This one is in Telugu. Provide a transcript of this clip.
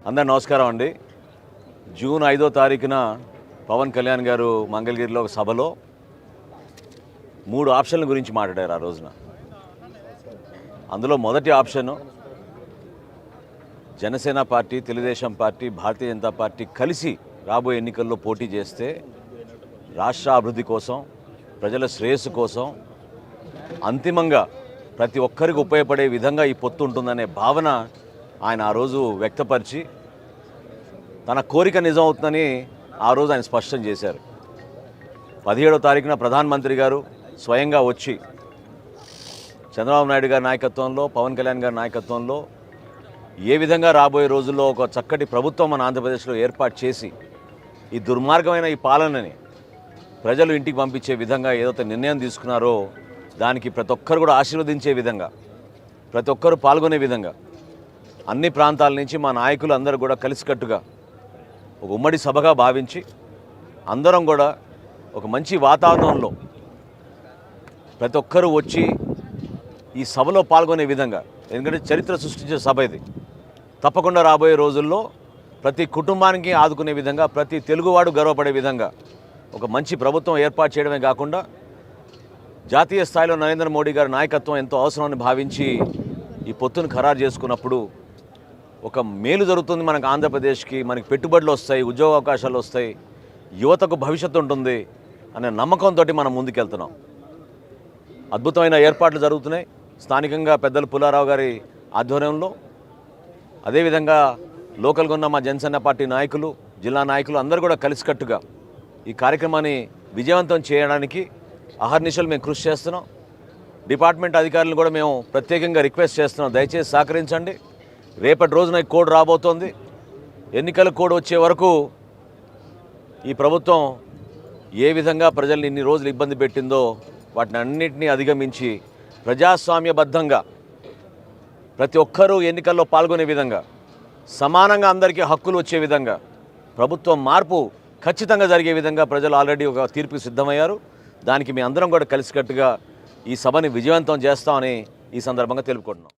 అందరు నమస్కారం అండి. జూన్ 5వ తారీఖున పవన్ కళ్యాణ్ గారు మంగళగిరిలో ఒక సభలో 3 ఆప్షన్ల గురించి మాట్లాడారు. ఆ రోజున అందులో మొదటి option Janasena party, Telugu Desam party, Bharatiya Janata party కలిసి రాబోయే ఎన్నికల్లో పోటీ చేస్తే రాష్ట్ర అభివృద్ధి కోసం, ప్రజల శ్రేయస్సు కోసం, అంతిమంగా ప్రతి ఒక్కరికి ఉపయోగపడే విధంగా ఈ పొత్తు ఉంటుందనే భావన ఆయన ఆ రోజు వ్యక్తపరిచి తన కోరిక నిజం అవుతుందని ఆ రోజు ఆయన స్పష్టం చేశారు. 17వ తారీఖున ప్రధానమంత్రి గారు స్వయంగా వచ్చి చంద్రబాబు నాయుడు గారి నాయకత్వంలో, పవన్ కళ్యాణ్ గారి నాయకత్వంలో ఏ విధంగా రాబోయే రోజుల్లో ఒక చక్కటి ప్రభుత్వం మన ఆంధ్రప్రదేశ్లో ఏర్పాటు చేసి ఈ దుర్మార్గమైన ఈ పాలనని ప్రజలు ఇంటికి పంపించే విధంగా ఏదైతే నిర్ణయం తీసుకున్నారో దానికి ప్రతి ఒక్కరు కూడా ఆశీర్వదించే విధంగా, ప్రతి ఒక్కరు పాల్గొనే విధంగా అన్ని ప్రాంతాల నుంచి మా నాయకులు అందరూ కూడా కలిసికట్టుగా ఒక ఉమ్మడి సభగా భావించి అందరం కూడా ఒక మంచి వాతావరణంలో ప్రతి ఒక్కరూ వచ్చి ఈ సభలో పాల్గొనే విధంగా, ఎందుకంటే చరిత్ర సృష్టించే సభ ఇది, తప్పకుండా రాబోయే రోజుల్లో ప్రతి కుటుంబానికి ఆదుకునే విధంగా, ప్రతి తెలుగువాడు గర్వపడే విధంగా ఒక మంచి ప్రభుత్వం ఏర్పాటు చేయడమే కాకుండా జాతీయ స్థాయిలో నరేంద్ర మోడీ గారి నాయకత్వం ఎంతో అవసరమని భావించి ఈ పొత్తును ఖరారు చేసుకున్నప్పుడు ఒక మేలు జరుగుతుంది మనకు ఆంధ్రప్రదేశ్కి. మనకి పెట్టుబడులు వస్తాయి, ఉద్యోగ అవకాశాలు వస్తాయి, యువతకు భవిష్యత్తు ఉంటుంది అనే నమ్మకంతో మనం ముందుకెళ్తున్నాం. అద్భుతమైన ఏర్పాట్లు జరుగుతున్నాయి స్థానికంగా పెద్దలు పుల్లారావు గారి ఆధ్వర్యంలో. అదేవిధంగా లోకల్గా ఉన్న మా జనసేన పార్టీ నాయకులు, జిల్లా నాయకులు అందరూ కూడా కలిసికట్టుగా ఈ కార్యక్రమాన్ని విజయవంతం చేయడానికి అహర్నిశలు మేము కృషి చేస్తున్నాం. డిపార్ట్మెంట్ అధికారులను కూడా మేము ప్రత్యేకంగా రిక్వెస్ట్ చేస్తున్నాం, దయచేసి సహకరించండి. రేపటి రోజున ఈ కోడ్ రాబోతోంది. ఎన్నికల కోడ్ వచ్చే వరకు ఈ ప్రభుత్వం ఏ విధంగా ప్రజల్ని ఇన్ని రోజులు ఇబ్బంది పెట్టిందో వాటిని అన్నింటినీ అధిగమించి ప్రజాస్వామ్యబద్ధంగా ప్రతి ఒక్కరూ ఎన్నికల్లో పాల్గొనే విధంగా, సమానంగా అందరికీ హక్కులు వచ్చే విధంగా, ప్రభుత్వం మార్పు ఖచ్చితంగా జరిగే విధంగా ప్రజలు ఆల్రెడీ ఒక తీర్పుకి సిద్ధమయ్యారు. దానికి మీ అందరం కూడా కలిసికట్టుగా ఈ సభని విజయవంతం చేస్తామని ఈ సందర్భంగా తెలుపుకుంటున్నాం.